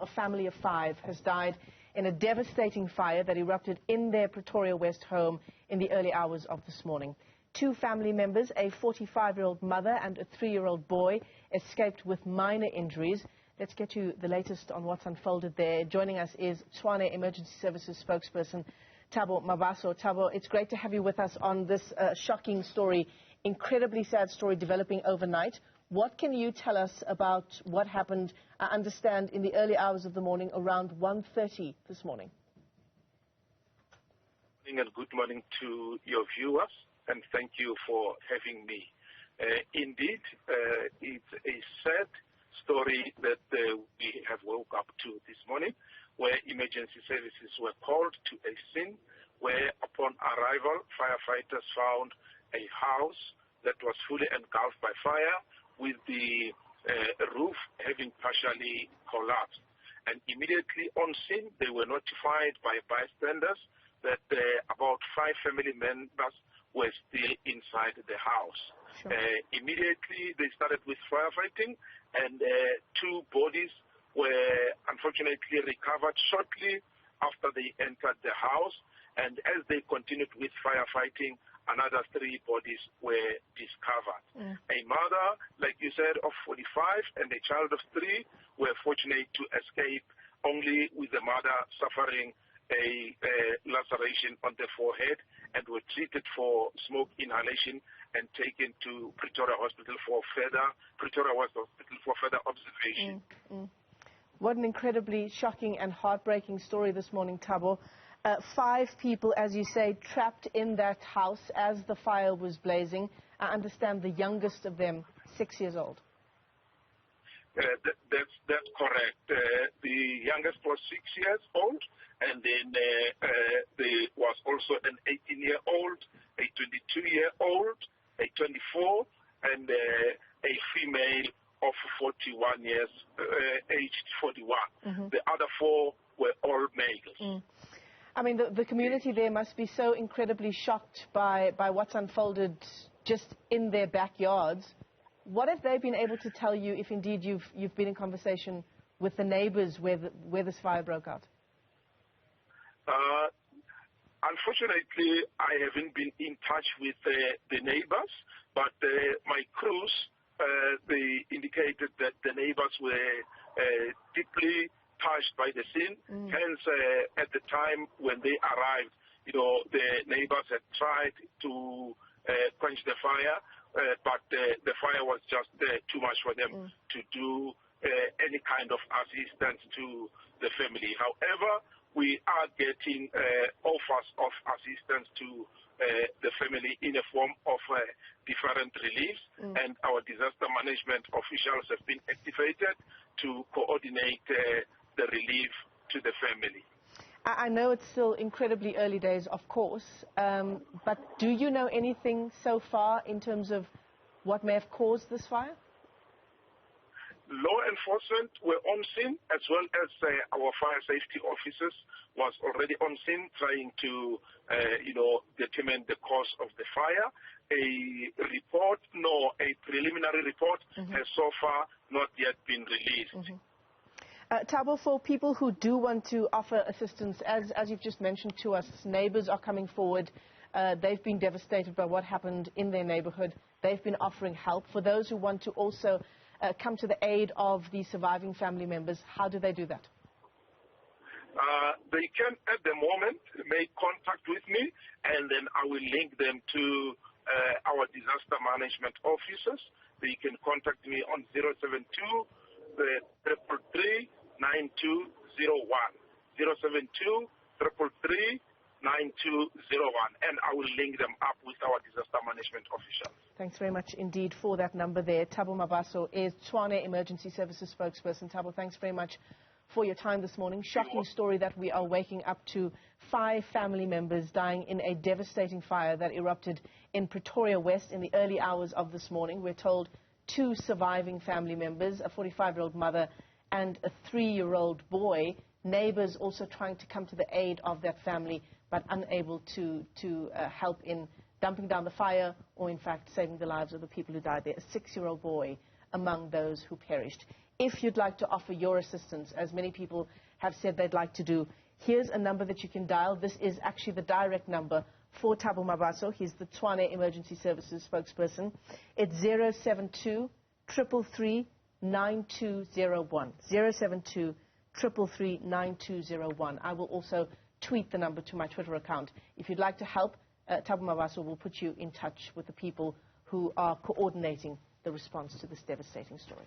A family of 5 has died in a devastating fire that erupted in their Pretoria West home in the early hours of this morning. 2 family members, a 45-year-old mother and a 3-year-old boy, escaped with minor injuries. Let's get you the latest on what's unfolded there. Joining us is Tshwane Emergency Services spokesperson Thabo Mabaso. Thabo, it's great to have you with us on this shocking story, incredibly sad story developing overnight. What can you tell us about what happened, I understand, in the early hours of the morning, around 1:30 this morning? Good morning to your viewers, and thank you for having me. Indeed, it's a sad story that we have woke up to this morning, where emergency services were called to a scene where, upon arrival, firefighters found a house that was fully engulfed by fire, with the roof having partially collapsed. And immediately on scene, they were notified by bystanders that about 5 family members were still inside the house. Sure. Immediately, they started with firefighting, and 2 bodies were unfortunately recovered shortly after they entered the house. And as they continued with firefighting, another 3 bodies were discovered. A mother, like you said, of 45 and a child of 3 were fortunate to escape, only with the mother suffering a laceration on the forehead, and were treated for smoke inhalation and taken to Pretoria West Hospital for further observation. What an incredibly shocking and heartbreaking story this morning, Thabo. 5 people, as you say, trapped in that house as the fire was blazing. I understand the youngest of them, 6 years old. That's correct. The youngest was 6 years old, and then there was also an 18-year-old, a 22-year-old, a 24, and a female of 41 years, aged 41. The other 4 were all males. I mean, the community there must be so incredibly shocked by what's unfolded just in their backyards. What have they been able to tell you, if indeed you've been in conversation with the neighbors where this fire broke out? Unfortunately, I haven't been in touch with the neighbors, but my crews, they indicated that the neighbors were deeply touched by the scene. Hence, at the time when they arrived, the neighbors had tried to quench the fire, but the fire was just too much for them to do any kind of assistance to the family. However, we are getting offers of assistance to the family in a form of different reliefs, and our disaster management officials have been activated to coordinate the relief to the family. I know it's still incredibly early days, of course, but do you know anything so far in terms of what may have caused this fire? Law enforcement were on scene, as well as our fire safety officers was already on scene, trying to, determine the cause of the fire. A preliminary report has so far not yet been released. Thabo, for people who do want to offer assistance, as you've just mentioned to us, neighbors are coming forward. They've been devastated by what happened in their neighborhood. They've been offering help. For those who want to also come to the aid of the surviving family members, how do they do that? They can, at the moment, make contact with me, and then I will link them to our disaster management officers. They can contact me on 072 333 9201, 072 333 9201, and I will link them up with our disaster management officials. Thanks very much indeed for that number there. Thabo Mabaso is Tshwane Emergency Services spokesperson. Thabo, thanks very much for your time this morning. Shocking story that we are waking up to. 5 family members dying in a devastating fire that erupted in Pretoria West in the early hours of this morning. We're told 2 surviving family members, a 45-year-old mother and a 3-year-old boy. Neighbors also trying to come to the aid of that family, but unable to help in dumping down the fire or, in fact, saving the lives of the people who died there. A 6-year-old boy among those who perished. if you'd like to offer your assistance, as many people have said they'd like to do, here's a number that you can dial. This is actually the direct number for Thabo Mabaso. He's the Tshwane Emergency Services spokesperson. It's 072 333 9201. 072 333 9201. I will also tweet the number to my Twitter account. If you'd like to help, Thabo Mabaso will put you in touch with the people who are coordinating the response to this devastating story.